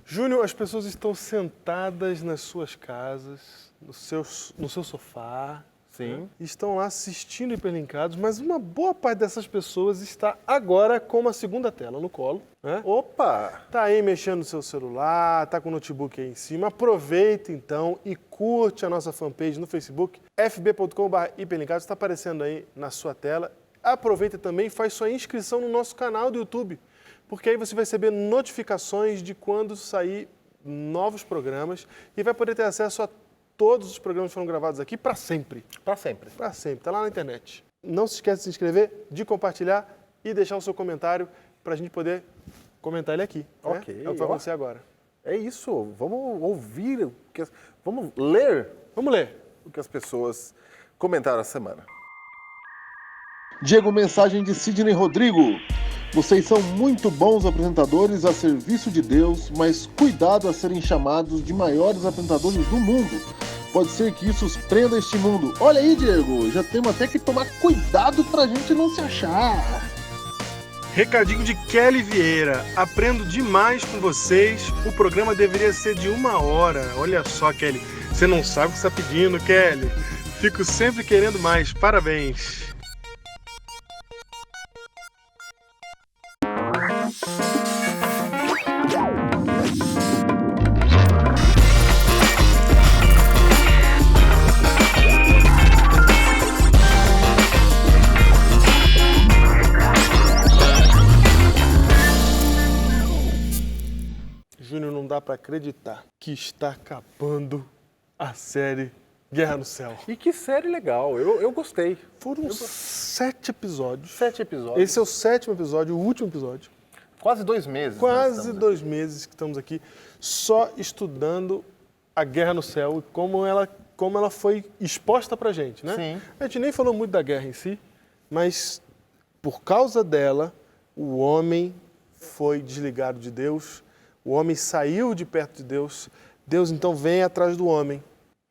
Júnior, as pessoas estão sentadas nas suas casas, no seu sofá. Sim. Estão lá assistindo Hiperlinkados, mas uma boa parte dessas pessoas está agora com uma segunda tela no colo. Né? Opa! Tá aí mexendo no seu celular, tá com o notebook aí em cima. Aproveita então e curte a nossa fanpage no Facebook, fb.com/hiperlinkados, está aparecendo aí na sua tela. Aproveita também e faz sua inscrição no nosso canal do YouTube, porque aí você vai receber notificações de quando sair novos programas e vai poder ter acesso a todos os programas que foram gravados aqui para sempre. Para sempre. Para sempre, tá lá na internet. Não se esqueça de se inscrever, de compartilhar e deixar o seu comentário para a gente poder comentar ele aqui. Ok. Né? É o que vai acontecer agora. É isso. Vamos ouvir, vamos ler Vamos ler. o que as pessoas comentaram essa semana. Diego, mensagem de Sidney Rodrigo. Vocês são muito bons apresentadores a serviço de Deus, mas cuidado a serem chamados de maiores apresentadores do mundo. Pode ser que isso os prenda este mundo. Olha aí, Diego, já temos até que tomar cuidado pra gente não se achar. Recadinho de Kelly Vieira. Aprendo demais com vocês. O programa deveria ser de 1 hora. Olha só, Kelly. Você não sabe o que você está pedindo, Kelly. Fico sempre querendo mais. Parabéns. Júnior, não dá para acreditar que está acabando a série Guerra no Céu. E que série legal, eu gostei. Foram 7 episódios. 7 episódios. Esse é o 7º episódio, o último episódio. Quase 2 meses. Quase 2 meses que estamos aqui só estudando a Guerra no Céu e como ela foi exposta pra gente, né? Sim. A gente nem falou muito da guerra em si, mas por causa dela, o homem foi desligado de Deus, o homem saiu de perto de Deus, Deus então vem atrás do homem,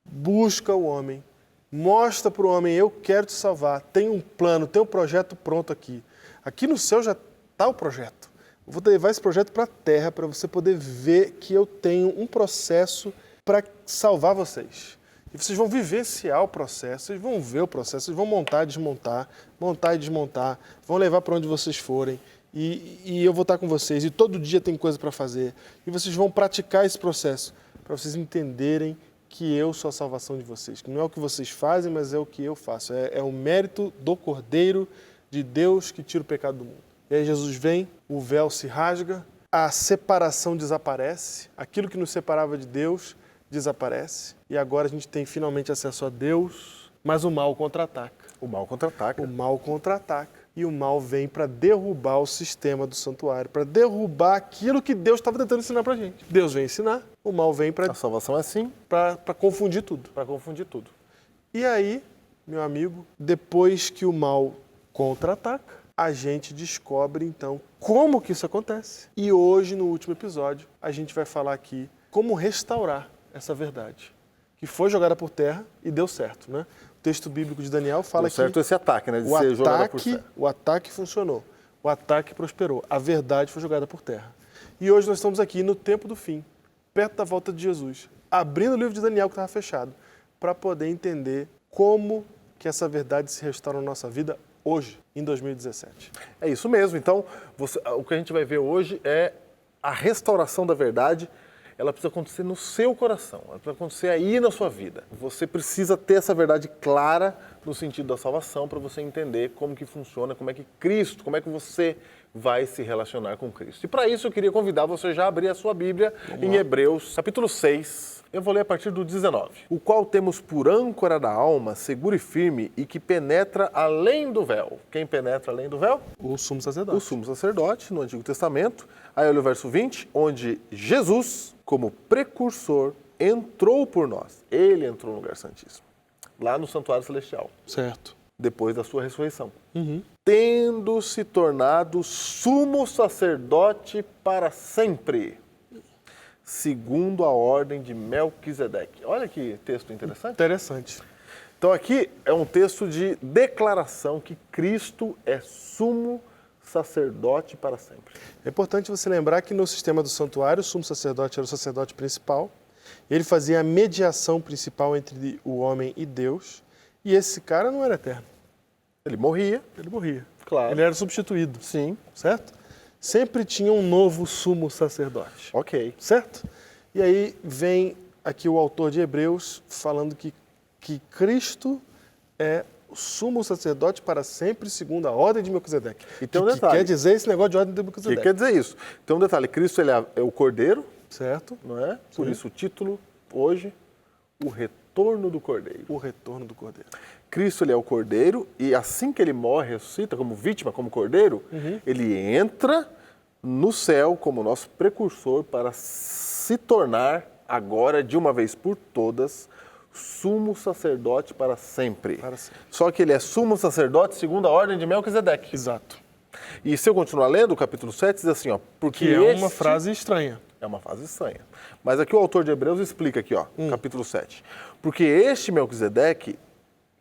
busca o homem, mostra para o homem, eu quero te salvar, tem um plano, tem um projeto pronto aqui. Aqui no céu já está o projeto. Eu vou levar esse projeto para a terra para você poder ver que eu tenho um processo para salvar vocês. E vocês vão vivenciar o processo, vocês vão ver o processo, vocês vão montar e desmontar, montar e desmontar, vão levar para onde vocês forem. E eu vou estar com vocês, e todo dia tem coisa para fazer. E vocês vão praticar esse processo, para vocês entenderem que eu sou a salvação de vocês. Que não é o que vocês fazem, mas é o que eu faço. É o mérito do Cordeiro de Deus que tira o pecado do mundo. E aí Jesus vem, o véu se rasga, a separação desaparece, aquilo que nos separava de Deus desaparece. E agora a gente tem finalmente acesso a Deus, mas o mal contra-ataca. O mal contra-ataca. O mal contra-ataca. E o mal vem para derrubar o sistema do santuário, para derrubar aquilo que Deus estava tentando ensinar para a gente. Deus vem ensinar, o mal vem para A salvação é assim. para confundir tudo. Para confundir tudo. E aí, meu amigo, depois que o mal contra-ataca, a gente descobre então como que isso acontece. E hoje, no último episódio, a gente vai falar aqui como restaurar essa verdade, que foi jogada por terra e deu certo, né? O texto bíblico de Daniel fala Deu certo que esse ataque, né? De ser jogada por terra. o ataque funcionou, o ataque prosperou, a verdade foi jogada por terra. E hoje nós estamos aqui no tempo do fim, perto da volta de Jesus, abrindo o livro de Daniel que estava fechado, para poder entender como que essa verdade se restaura na nossa vida hoje, em 2017. É isso mesmo. Então, o que a gente vai ver hoje é a restauração da verdade. Ela precisa acontecer no seu coração, ela precisa acontecer aí na sua vida. Você precisa ter essa verdade clara no sentido da salvação para você entender como que funciona, como é que você vai se relacionar com Cristo. E para isso eu queria convidar você já a abrir a sua Bíblia em Hebreus, capítulo 6. Eu vou ler a partir do 19. O qual temos por âncora da alma, seguro e firme, e que penetra além do véu. Quem penetra além do véu? O sumo sacerdote. O sumo sacerdote, no Antigo Testamento. Aí olha o verso 20, onde Jesus, como precursor, entrou por nós. Ele entrou no lugar santíssimo, lá no santuário celestial, Certo. depois da sua ressurreição. Uhum. Tendo se tornado sumo sacerdote para sempre, segundo a ordem de Melquisedeque. Olha que texto interessante. Interessante. Então aqui é um texto de declaração que Cristo é sumo sacerdote para sempre. É importante você lembrar que no sistema do santuário, o sumo sacerdote era o sacerdote principal. Ele fazia a mediação principal entre o homem e Deus. E esse cara não era eterno. Ele morria. Ele morria. Claro. Ele era substituído. Sim. Certo? Sempre tinha um novo sumo sacerdote. Ok. Certo? E aí vem aqui o autor de Hebreus falando que Cristo é o sumo sacerdote para sempre, segundo a ordem de Melquisedeque. E tem um que detalhe. quer dizer esse negócio de ordem de O que Melquisedeque. quer dizer isso? Tem um detalhe. Cristo ele é o Cordeiro, Certo? não é? Por Sim. isso o título hoje, o retorno do Cordeiro. O retorno do Cordeiro. Cristo ele é o Cordeiro e assim que ele morre, ressuscita como vítima, como Cordeiro, ele entra no céu como nosso precursor para se tornar agora, de uma vez por todas, sumo sacerdote para sempre. Para sempre. Só que ele é sumo sacerdote segundo a ordem de Melquisedeque. Exato. E se eu continuar lendo, o capítulo 7 diz assim, ó, porque Que é uma este- frase estranha. É uma frase estranha. Mas aqui o autor de Hebreus explica aqui, ó, capítulo 7. Porque este Melquisedeque,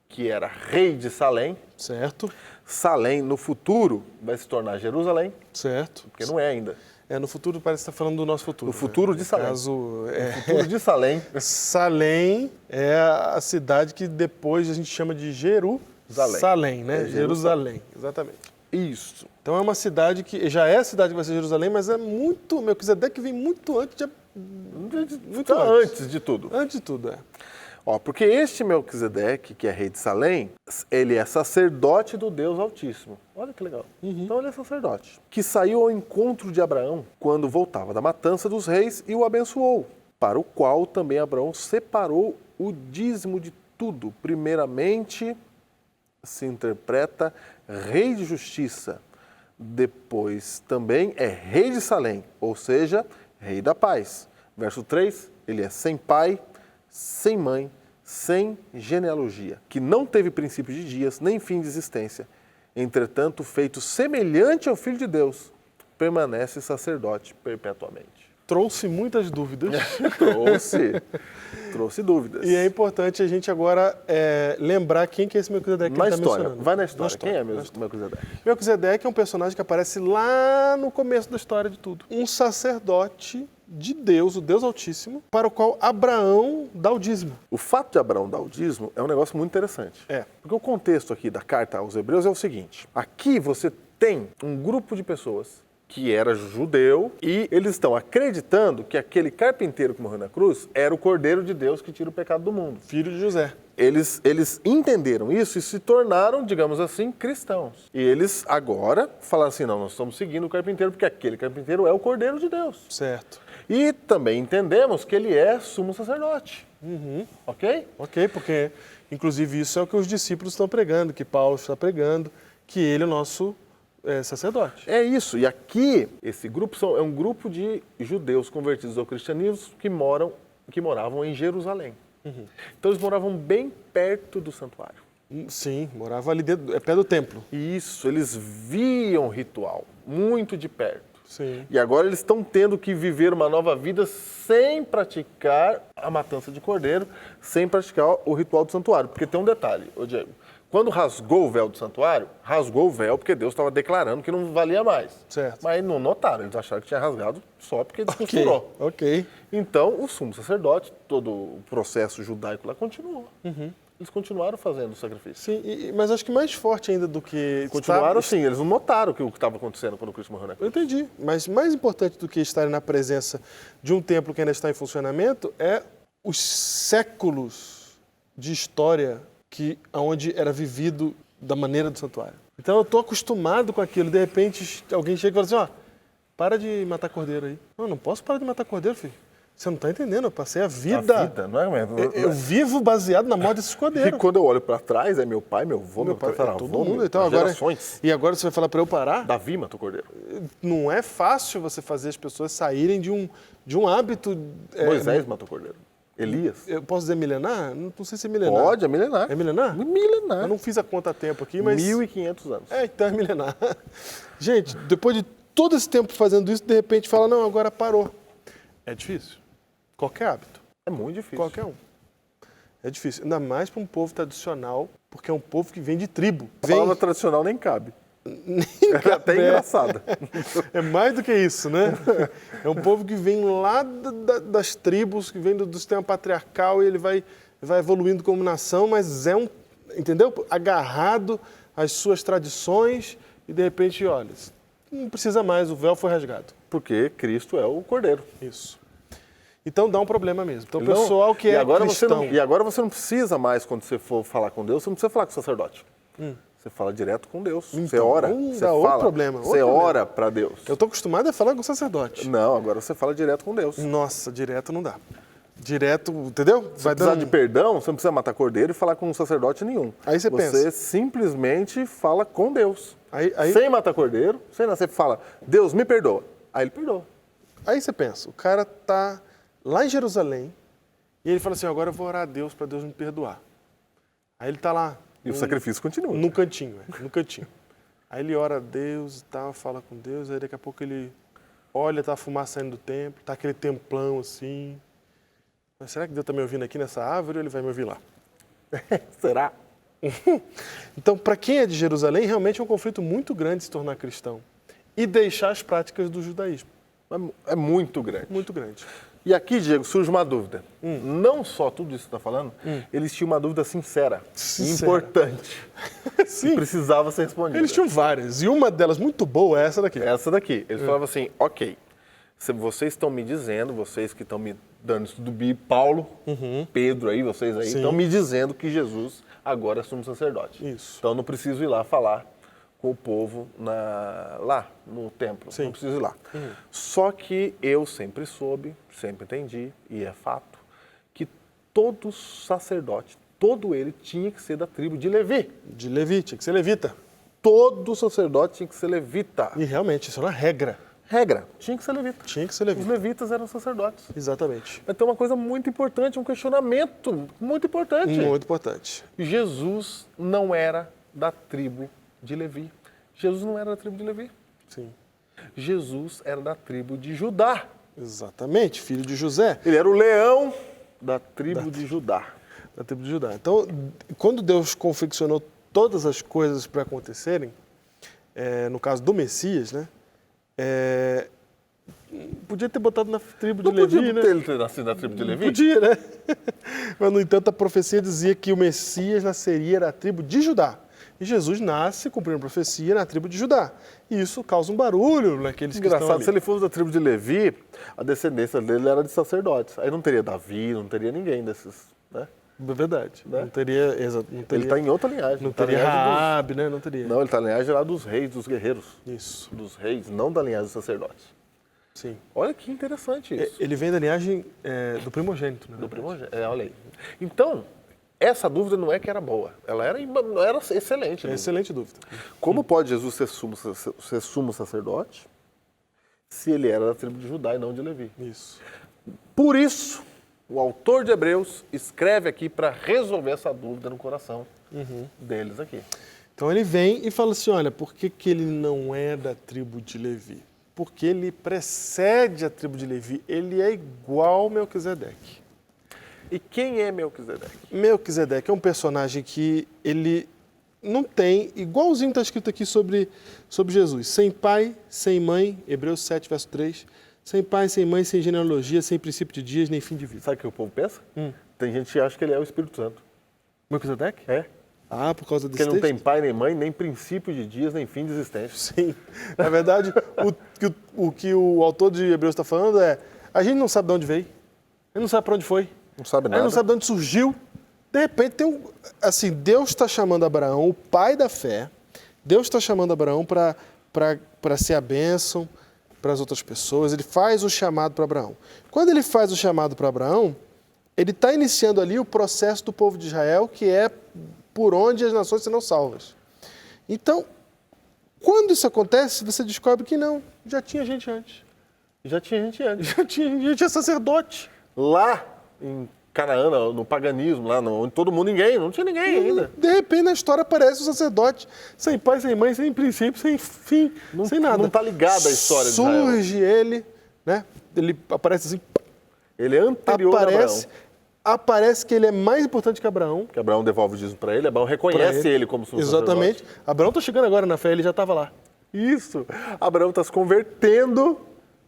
que era rei de Salém, Certo? Salém no futuro vai se tornar Jerusalém, Certo. porque não é ainda. No futuro parece que está falando do nosso futuro. No futuro de No Salém. caso, Futuro de Salém. Salém é a cidade que depois a gente chama de Jerusalém, né? É Jerusalém, exatamente. Isso. Então é uma cidade que já é a cidade que vai ser Jerusalém, mas é muito, Melquisedeque vem muito antes de muito Então, antes de tudo. Antes de tudo, é. Ó, porque este Melquisedeque, que é rei de Salém, ele é sacerdote do Deus Altíssimo. Olha que legal. Então ele é sacerdote. Que saiu ao encontro de Abraão quando voltava da matança dos reis e o abençoou, para o qual também Abraão separou o dízimo de tudo. Primeiramente se interpreta rei de justiça, depois também é rei de Salém, ou seja, rei da paz. Verso 3, ele é sem pai, sem mãe, sem genealogia, que não teve princípio de dias, nem fim de existência. Entretanto, feito semelhante ao Filho de Deus, permanece sacerdote perpetuamente. Trouxe muitas dúvidas. Trouxe dúvidas. E é importante a gente agora lembrar quem que é esse Melquisedeque que Na ele está história, mencionando. vai na história. Quem é Na mesmo Melquisedeque? Melquisedeque é um personagem que aparece lá no começo da história de tudo. Um sacerdote de Deus, o Deus Altíssimo, para o qual Abraão dá o dízimo. O fato de Abraão dar o dízimo é um negócio muito interessante. Porque o contexto aqui da carta aos Hebreus é o seguinte. Aqui você tem um grupo de pessoas que era judeu e eles estão acreditando que aquele carpinteiro que morreu na cruz era o Cordeiro de Deus que tira o pecado do mundo. Filho de José. Eles entenderam isso e se tornaram, digamos assim, cristãos. E eles agora falaram assim, não, nós estamos seguindo o carpinteiro porque aquele carpinteiro é o Cordeiro de Deus. Certo. E também entendemos que ele é sumo sacerdote. Ok? Ok, porque inclusive isso é o que os discípulos estão pregando, que Paulo está pregando, que ele é o nosso sacerdote. É isso. E aqui, esse grupo é um grupo de judeus convertidos ao cristianismo que moravam em Jerusalém. Então eles moravam bem perto do santuário. Sim, morava ali dentro, pé do templo. Isso, eles viam o ritual muito de perto. Sim. E agora eles estão tendo que viver uma nova vida sem praticar a matança de cordeiro, sem praticar o ritual do santuário. Porque tem um detalhe, ô Diego. Quando rasgou o véu do santuário, rasgou o véu porque Deus estava declarando que não valia mais. Certo. Mas não notaram, eles acharam que tinha rasgado só porque descosturou. Ok. Então, o sumo sacerdote, todo o processo judaico lá continuou. Eles continuaram fazendo o sacrifício. Sim, mas acho que mais forte ainda do que... Continuaram sim, eles não notaram o que estava acontecendo quando Cristo morreu na Eu cruz. entendi, mas mais importante do que estar na presença de um templo que ainda está em funcionamento é os séculos de história onde era vivido da maneira do santuário. Então eu estou acostumado com aquilo, de repente alguém chega e fala assim, para de matar cordeiro aí. Não posso parar de matar cordeiro, filho. Você não está entendendo, eu passei a vida. A vida, não é mesmo? Eu vivo baseado na morte desses E cordeiros. quando eu olho para trás, é meu pai, meu avô, meu tataravô, todo mundo. Então, gerações. E agora você vai falar para eu parar? Davi matou cordeiro. Não é fácil você fazer as pessoas saírem de um hábito... Moisés matou cordeiro. Elias. Eu posso dizer milenar? Não sei se é milenar. Pode, é milenar. É milenar? Milenar. Eu não fiz a conta a tempo aqui, mas... 1.500 anos. Então é milenar. Gente, depois de todo esse tempo fazendo isso, de repente fala, não, agora parou. É difícil. Qualquer hábito. É muito difícil. Qualquer um. É difícil. Ainda mais para um povo tradicional, porque é um povo que vem de tribo. A palavra tradicional nem cabe. É até engraçado. É mais do que isso, né? É um povo que vem lá das tribos, que vem do sistema patriarcal e ele vai evoluindo como nação, mas é entendeu? Agarrado às suas tradições e de repente, olha, não precisa mais, o véu foi rasgado. Porque Cristo é o Cordeiro. Isso. Então dá um problema mesmo. Então o Não, pessoal que é cristão... E agora você não precisa mais, quando você for falar com Deus, você não precisa falar com o sacerdote. Você fala direto com Deus. Você ora, você dá outro fala. problema, Você ora para Deus. Eu estou acostumado a falar com o sacerdote. Não, agora você fala direto com Deus. Nossa, direto não dá. Direto, entendeu? Se precisar de perdão, você não precisa matar cordeiro e falar com um sacerdote nenhum. Aí você pensa. Você simplesmente fala com Deus. Aí- Sem matar cordeiro, sem nada. Você fala, Deus, me perdoa. Aí ele perdoa. Aí você pensa, o cara tá lá em Jerusalém e ele fala assim, agora eu vou orar a Deus para Deus me perdoar. Aí ele tá lá. E o sacrifício continua. No cantinho, no cantinho. Aí ele ora a Deus e tal, fala com Deus, aí daqui a pouco ele olha, tá a fumaça saindo do templo, tá aquele templão assim. Mas será que Deus tá me ouvindo aqui nessa árvore ou ele vai me ouvir lá? Será? Então, para quem é de Jerusalém, realmente é um conflito muito grande se tornar cristão e deixar as práticas do judaísmo. É muito grande. Muito grande. E aqui, Diego, surge uma dúvida. Não só tudo isso que você está falando, eles tinham uma dúvida sincera. Importante. Sim. Precisava ser respondida. Eles tinham várias, e uma delas muito boa é essa daqui. Essa daqui. Eles falavam assim, ok, se vocês estão me dizendo, vocês que estão me dando estudo bíblico, Paulo, Pedro aí, vocês aí, Sim. estão me dizendo que Jesus agora é sumo sacerdote. Isso. Então eu não preciso ir lá falar com o povo lá no templo. Sim. Não preciso ir lá. Só que eu sempre soube, sempre entendi, e é fato, que todo sacerdote, todo ele tinha que ser da tribo de Levi. De Levi, tinha que ser levita. Todo sacerdote tinha que ser levita. E realmente, isso é uma regra. Regra, tinha que ser levita. Tinha que ser Os levita. levitas eram sacerdotes. Exatamente. Mas tem uma coisa muito importante, um questionamento muito importante. Muito importante. Jesus não era da tribo de Levi. Jesus não era da tribo de Levi. Sim. Jesus era da tribo de Judá. Exatamente, filho de José, Ele era o leão da tribo de Judá. da tribo de Judá. Então, quando Deus confeccionou todas as coisas para acontecerem, no caso do Messias, né? Podia ter botado na tribo de Não Levi, podia né? ter ele nascido da tribo de Levi? Podia, né? Mas, no entanto, a profecia dizia que o Messias nasceria da tribo de Judá. E Jesus nasce cumprindo a profecia na tribo de Judá. E isso causa um barulho naqueles que estão Engraçado, ali. se ele fosse da tribo de Levi, a descendência dele era de sacerdotes. Aí não teria Davi, não teria ninguém desses, né? É verdade. Né? Não teria... Ele está em outra linhagem. Não ele tá na teria linhagem Raabe, né? Não teria. Não, ele está na linhagem lá dos reis, dos guerreiros. Isso, Dos reis, não da linhagem dos sacerdotes. sim. Olha que interessante isso. Ele vem da linhagem do primogênito, né? Do primogênito. Olha aí. Então, essa dúvida não é que era boa. Ela era excelente. É excelente dúvida. Como pode Jesus ser sumo sacerdote se ele era da tribo de Judá e não de Levi? Isso. Por isso, o autor de Hebreus escreve aqui para resolver essa dúvida no coração deles aqui. Então ele vem e fala assim, olha, por que ele não é da tribo de Levi? Porque ele precede a tribo de Levi, ele é igual Melquisedeque. E quem é Melquisedeque? Melquisedeque é um personagem que ele não tem, igualzinho está escrito aqui sobre Jesus, sem pai, sem mãe, Hebreus 7, verso 3, sem pai, sem mãe, sem genealogia, sem princípio de dias, nem fim de vida. Sabe o que o povo pensa? Tem gente que acha que ele é o Espírito Santo. Melquisedeque? É. Ah, por causa desse Porque ele não texto? tem pai, nem mãe, nem princípio de dias, nem fim de existência. Sim. Na verdade, o que o autor de Hebreus está falando é, a gente não sabe de onde veio, a gente não sabe para onde foi, Não sabe a nada. gente não sabe de onde surgiu. De repente, assim, Deus está chamando Abraão, o pai da fé, Deus está chamando Abraão para ser a bênção para as outras pessoas, ele faz o chamado para Abraão. Quando ele faz o chamado para Abraão, ele está iniciando ali o processo do povo de Israel, que é por onde as nações serão salvas. Então, quando isso acontece, você descobre que não, já tinha gente antes. Já tinha gente antes. Já tinha sacerdote. Lá em Canaã, no paganismo, lá onde todo mundo, não tinha ninguém ainda. De repente, na história aparece o sacerdote, sem pai, sem mãe, sem princípio, sem fim, sem nada. Não está ligado à história de Israel. Surge ele, né? Ele aparece assim, Ele é anterior a Abraão. aparece, aparece que ele é mais importante que Abraão. Que Abraão devolve o dízimo para ele, Abraão reconhece ele como sumo Exatamente. sacerdote. Abraão está chegando agora na fé, ele já estava lá. Isso. Abraão está se convertendo.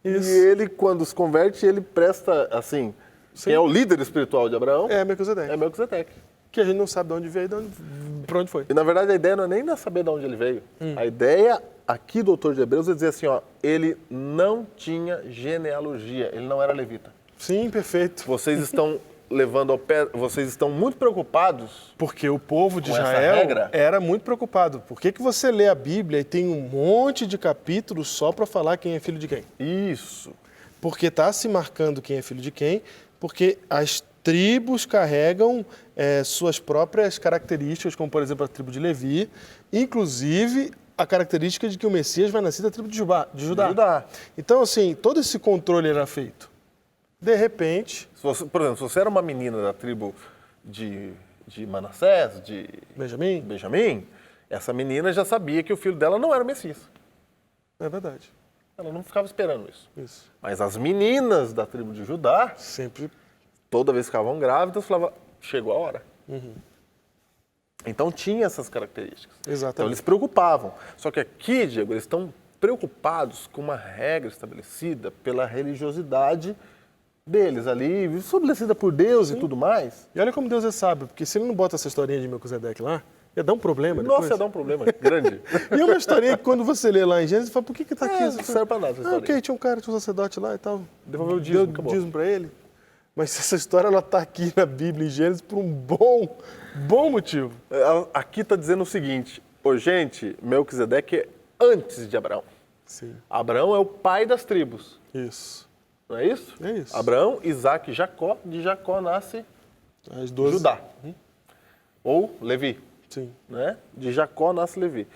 Isso. E ele, quando se converte, ele presta, assim, quem é o líder espiritual de Abraão É Melquisedeque. é Melquisedeque. Que a gente não sabe de onde veio e para onde foi. E, na verdade, a ideia não é nem saber de onde ele veio. A ideia aqui do autor de Hebreus é dizer assim, ó, ele não tinha genealogia, ele não era levita. Sim, perfeito. Vocês estão levando ao pé, vocês estão muito preocupados. Porque o povo de Com essa Israel regra? era muito preocupado. Por que você lê a Bíblia e tem um monte de capítulos só para falar quem é filho de quem? Isso. Porque está se marcando quem é filho de quem, porque as tribos carregam suas próprias características, como, por exemplo, a tribo de Levi, inclusive a característica de que o Messias vai nascer da tribo de Judá. Então, assim, todo esse controle era feito. De repente... Por exemplo, se você era uma menina da tribo de Manassés, de Benjamim, essa menina já sabia que o filho dela não era o Messias. É verdade. Ela não ficava esperando isso. Isso. Mas as meninas da tribo de Judá, Sempre... toda vez que ficavam grávidas, falavam, chegou a hora. Então tinha essas características. Exatamente. Então eles se preocupavam. Só que aqui, Diego, eles estão preocupados com uma regra estabelecida pela religiosidade deles ali, estabelecida por Deus. Sim. E tudo mais. E olha como Deus é sábio, porque se ele não bota essa historinha de Melquisedeque lá, ia dar um problema depois. Nossa, ia dar um problema grande. E é uma historinha que quando você lê lá em Gênesis, você fala, por que está aqui? Não serve pra nada essa história. Ok, tinha um cara, tinha um sacerdote lá e tal. Devolveu o dízimo, acabou. Dízimo para ele. Mas essa história ela está aqui na Bíblia, em Gênesis, por um bom motivo. Aqui está dizendo o seguinte, gente, Melquisedeque é antes de Abraão. Sim. Abraão é o pai das tribos. Isso. Não é isso? É isso. Abraão, Isaac e Jacó. De Jacó nasce As 12. Judá. Ou Levi. Sim. Né? De Jacó nasce Levi.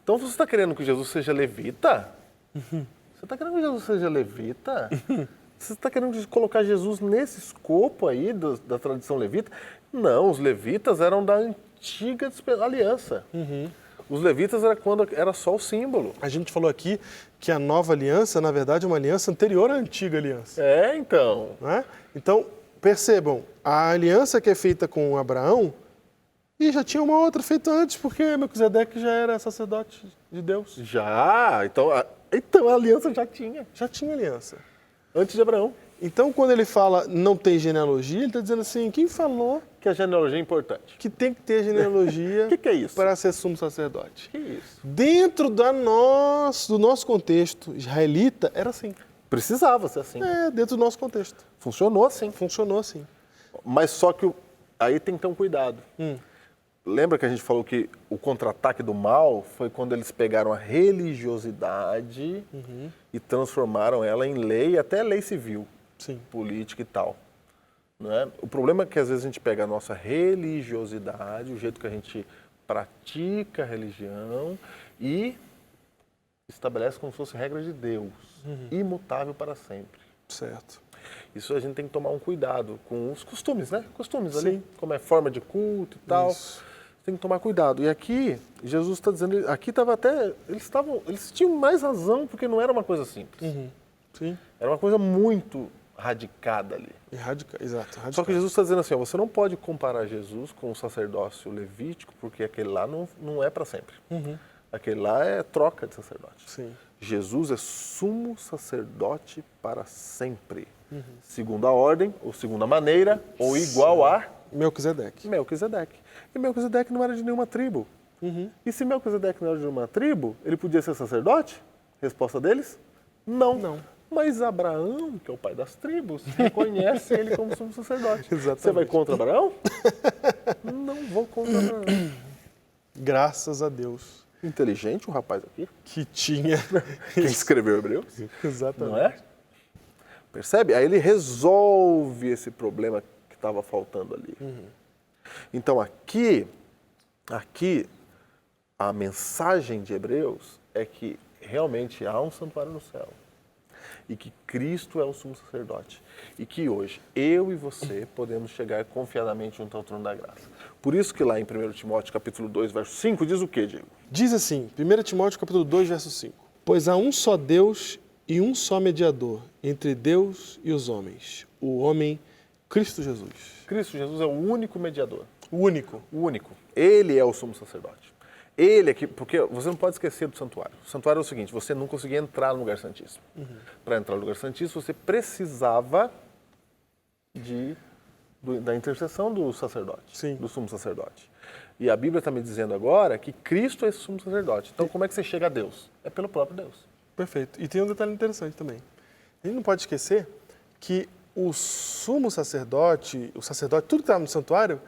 Então, você está querendo que Jesus seja levita? Você está querendo que Jesus seja levita? Você está querendo colocar Jesus nesse escopo aí da tradição levita? Não, os levitas eram da antiga aliança. Os levitas era quando era só o símbolo. A gente falou aqui que a nova aliança, na verdade, é uma aliança anterior à antiga aliança. É, então. Né? Então, percebam, a aliança que é feita com Abraão, e já tinha uma outra feita antes, porque Melquisedeque já era sacerdote de Deus. Já, então a aliança já tinha. Já tinha aliança. Antes de Abraão. Então, quando ele fala não tem genealogia, ele está dizendo assim, quem falou Que a genealogia é importante. que tem que ter genealogia Que é isso? para ser sumo sacerdote? Que isso? Dentro do nosso contexto israelita, era assim. Precisava ser assim. Dentro do nosso contexto. Funcionou assim. Funcionou assim. Mas só que aí tem que ter um cuidado. Lembra que a gente falou que o contra-ataque do mal foi quando eles pegaram a religiosidade e transformaram ela em lei, até lei civil, Sim. política e tal. Não é? O problema é que às vezes a gente pega a nossa religiosidade, o jeito que a gente pratica a religião e estabelece como se fosse regra de Deus, imutável para sempre. Certo. Isso a gente tem que tomar um cuidado com os costumes, né? Costumes Sim. ali, como é forma de culto e tal. Isso. Tem que tomar cuidado. E aqui, Jesus está dizendo, aqui estava até, eles tinham mais razão, porque não era uma coisa simples. Sim. Era uma coisa muito radicada ali. Exato. Só que Jesus está dizendo assim, ó, você não pode comparar Jesus com o sacerdócio levítico, porque aquele lá não é para sempre. Aquele lá é troca de sacerdote. Sim. Jesus é sumo sacerdote para sempre. Segunda ordem, ou segunda maneira, ou igual a Melquisedeque. Melquisedeque. E Melquisedeque não era de nenhuma tribo. E se Melquisedeque não era de nenhuma tribo, ele podia ser sacerdote? Resposta deles? Não. Não. Mas Abraão, que é o pai das tribos, reconhece ele como sumo sacerdote. Exatamente. Você vai contra Abraão? Não vou contra Abraão. Graças a Deus. Inteligente o rapaz aqui. Que tinha... Quem escreveu Hebreus? Exatamente. Não é? Percebe? Aí ele resolve esse problema que estava faltando ali. Então aqui, a mensagem de Hebreus é que realmente há um santuário no céu. E que Cristo é o sumo sacerdote. E que hoje, eu e você, podemos chegar confiadamente junto ao trono da graça. Por isso que lá em 1 Timóteo capítulo 2, verso 5, diz o quê, Diego? Diz assim, 1 Timóteo capítulo 2, verso 5. Pois há um só Deus e um só mediador entre Deus e os homens, o homem Cristo Jesus. Cristo Jesus é o único mediador. O único. O único. Ele é o sumo sacerdote. Ele aqui, porque você não pode esquecer do santuário. O santuário é o seguinte, você não conseguia entrar no lugar santíssimo. Para entrar no lugar santíssimo, você precisava da intercessão do sacerdote, Sim. do sumo sacerdote. E a Bíblia está me dizendo agora que Cristo é esse sumo sacerdote. Então, como é que você chega a Deus? É pelo próprio Deus. Perfeito. E tem um detalhe interessante também. A gente não pode esquecer que o sumo sacerdote, o sacerdote, tudo que estava no santuário,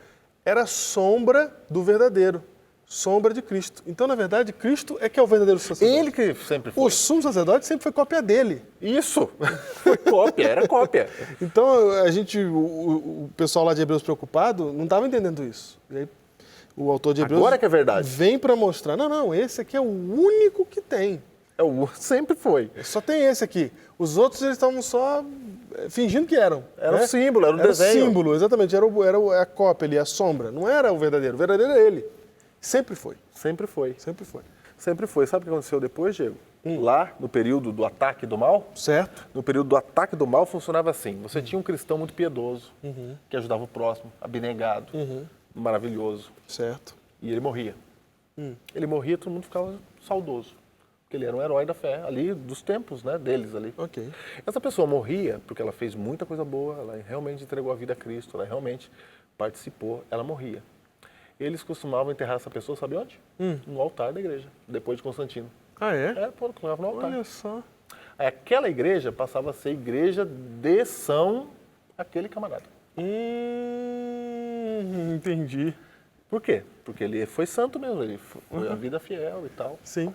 era sombra do verdadeiro, sombra de Cristo. Então, na verdade, Cristo é que é o verdadeiro sacerdote. Ele que sempre foi. O sumo sacerdote sempre foi cópia dele. Isso! Foi cópia, era cópia. Então, o pessoal lá de Hebreus preocupado não estava entendendo isso. E aí, o autor de Hebreus Agora que é verdade. vem para mostrar, não, esse aqui é o único que tem. Sempre foi. Só tem esse aqui. Os outros, eles estavam só fingindo que eram. Era né? o símbolo, era o Era desenho. o símbolo, exatamente. Era a cópia ali, a sombra. Não era o verdadeiro. O verdadeiro é ele. Sempre foi. Sempre foi. Sempre foi. Sempre foi. Sabe o que aconteceu depois, Diego? Lá, no período do ataque do mal, Certo? no período do ataque do mal funcionava assim. Você tinha um cristão muito piedoso, que ajudava o próximo, abnegado, maravilhoso. Certo. E ele morria. Ele morria, todo mundo ficava saudoso. Porque ele era um herói da fé, ali, dos tempos, né, deles ali. Ok. Essa pessoa morria porque ela fez muita coisa boa, ela realmente entregou a vida a Cristo, ela realmente participou, ela morria. Eles costumavam enterrar essa pessoa, sabe onde? No altar da igreja, depois de Constantino. Ah, é? Colocavam no altar. Olha só. Aí aquela igreja passava a ser igreja de São aquele camarada. Entendi. Por quê? Porque ele foi santo mesmo, ele foi a vida fiel e tal. Sim.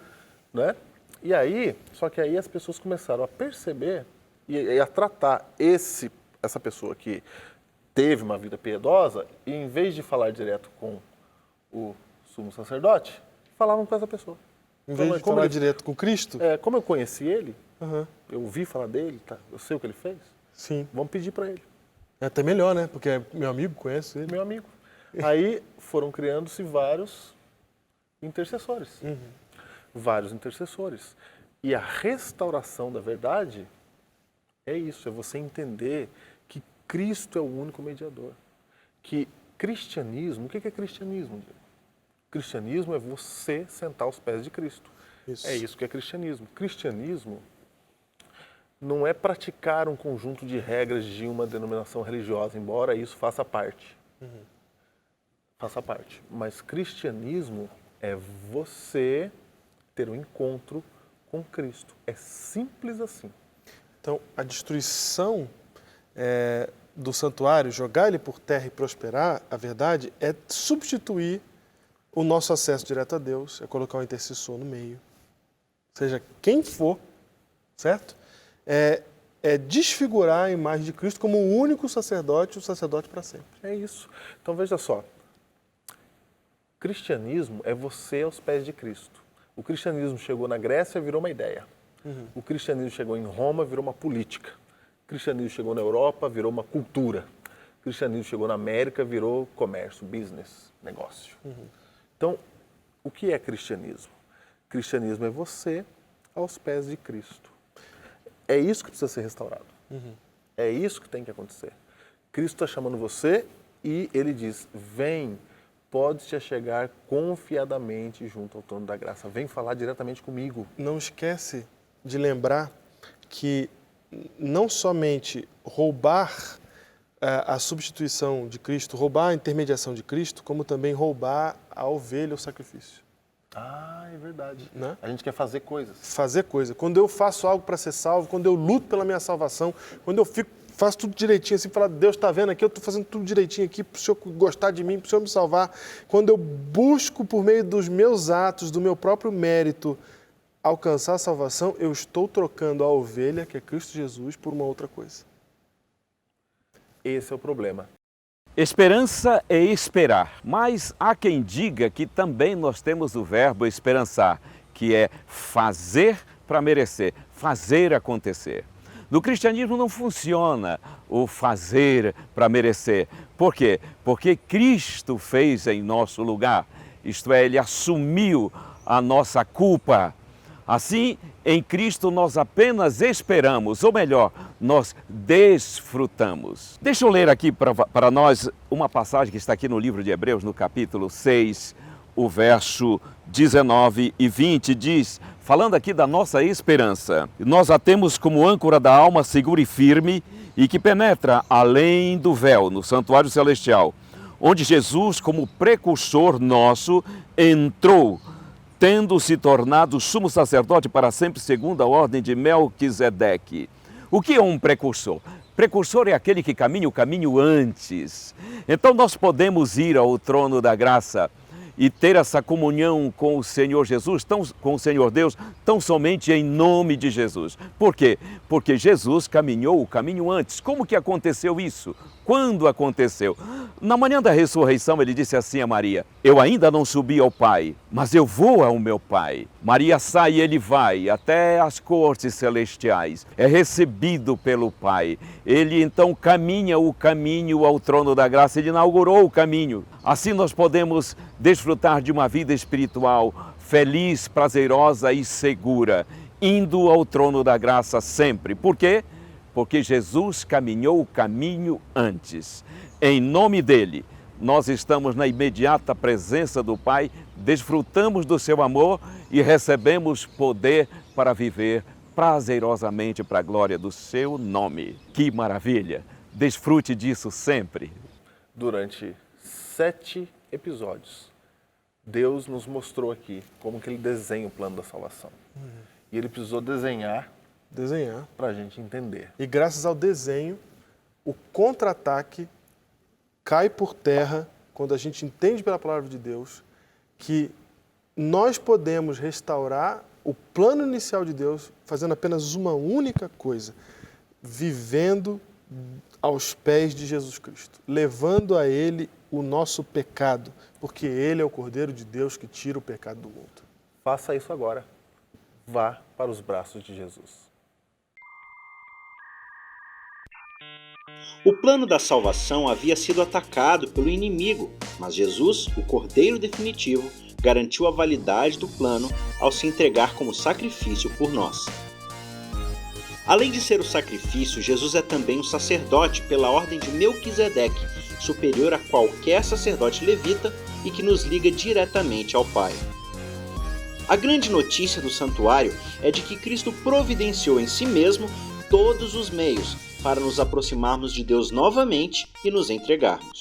Né? E aí, só que aí as pessoas começaram a perceber e a tratar essa pessoa que teve uma vida piedosa, e em vez de falar direto com o sumo sacerdote, falavam com essa pessoa. Em vez de falar direto com Cristo? Como eu conheci ele, Aham. eu ouvi falar dele, tá? Eu sei o que ele fez, Sim. vamos pedir para ele. É até melhor, né? Porque é meu amigo, conhece ele. Meu amigo. Aí foram criando-se vários intercessores. Vários intercessores. E a restauração da verdade é isso, é você entender que Cristo é o único mediador. Que cristianismo, o que é cristianismo, Diego? Cristianismo é você sentar aos pés de Cristo. Isso. É isso que é cristianismo. Cristianismo não é praticar um conjunto de regras de uma denominação religiosa, embora isso faça parte. Faça parte. Mas cristianismo é você ter um encontro com Cristo. É simples assim. Então, a destruição do santuário, jogar ele por terra e prosperar, a verdade, é substituir o nosso acesso direto a Deus, é colocar um intercessor no meio. Seja quem for, certo? É desfigurar a imagem de Cristo como o único sacerdote, o sacerdote para sempre. É isso. Então, veja só. Cristianismo é você aos pés de Cristo. O cristianismo chegou na Grécia, virou uma ideia. O cristianismo chegou em Roma, virou uma política. O cristianismo chegou na Europa, virou uma cultura. O cristianismo chegou na América, virou comércio, business, negócio. Então, o que é cristianismo? Cristianismo é você aos pés de Cristo. É isso que precisa ser restaurado. É isso que tem que acontecer. Cristo está chamando você e ele diz, vem, pode te achegar confiadamente junto ao trono da graça. Vem falar diretamente comigo. Não esquece de lembrar que não somente roubar a substituição de Cristo, roubar a intermediação de Cristo, como também roubar a ovelha, o sacrifício. Ah, é verdade. Né? A gente quer fazer coisas. Fazer coisa. Quando eu faço algo para ser salvo, quando eu luto pela minha salvação, quando eu faço tudo direitinho, assim, falar, Deus está vendo aqui, eu estou fazendo tudo direitinho aqui para o Senhor gostar de mim, para o Senhor me salvar. Quando eu busco por meio dos meus atos, do meu próprio mérito, alcançar a salvação, eu estou trocando a ovelha, que é Cristo Jesus, por uma outra coisa. Esse é o problema. Esperança é esperar, mas há quem diga que também nós temos o verbo esperançar, que é fazer para merecer, fazer acontecer. No cristianismo não funciona o fazer para merecer. Por quê? Porque Cristo fez em nosso lugar, isto é, Ele assumiu a nossa culpa, Assim, em Cristo nós apenas esperamos, ou melhor, nós desfrutamos. Deixa eu ler aqui para nós uma passagem que está aqui no livro de Hebreus, no capítulo 6, o verso 19 e 20, diz, falando aqui da nossa esperança, nós a temos como âncora da alma segura e firme e que penetra além do véu, no santuário celestial, onde Jesus, como precursor nosso, entrou, tendo se tornado sumo sacerdote para sempre segundo a ordem de Melquisedeque. O que é um precursor? Precursor é aquele que caminha o caminho antes. Então nós podemos ir ao trono da graça e ter essa comunhão com o Senhor Jesus, com o Senhor Deus, tão somente em nome de Jesus. Por quê? Porque Jesus caminhou o caminho antes. Como que aconteceu isso? Quando aconteceu? Na manhã da ressurreição, ele disse assim a Maria, eu ainda não subi ao Pai, mas eu vou ao meu Pai. Maria sai e ele vai até as cortes celestiais, é recebido pelo Pai. Ele então caminha o caminho ao trono da graça, ele inaugurou o caminho. Assim nós podemos desfrutar de uma vida espiritual feliz, prazerosa e segura, indo ao trono da graça sempre. Por quê? Porque Jesus caminhou o caminho antes. Em nome dele, nós estamos na imediata presença do Pai, desfrutamos do seu amor e recebemos poder para viver prazerosamente para a glória do seu nome. Que maravilha! Desfrute disso sempre. Durante 7 episódios, Deus nos mostrou aqui como que ele desenha o plano da salvação. E ele precisou desenhar para a gente entender. E graças ao desenho, o contra-ataque cai por terra quando a gente entende pela palavra de Deus que nós podemos restaurar o plano inicial de Deus fazendo apenas uma única coisa, vivendo aos pés de Jesus Cristo, levando a Ele o nosso pecado, porque Ele é o Cordeiro de Deus que tira o pecado do mundo. Faça isso agora. Vá para os braços de Jesus. O plano da salvação havia sido atacado pelo inimigo, mas Jesus, o Cordeiro definitivo, garantiu a validade do plano ao se entregar como sacrifício por nós. Além de ser o sacrifício, Jesus é também um sacerdote pela ordem de Melquisedeque, superior a qualquer sacerdote levita e que nos liga diretamente ao Pai. A grande notícia do santuário é de que Cristo providenciou em si mesmo todos os meios para nos aproximarmos de Deus novamente e nos entregarmos.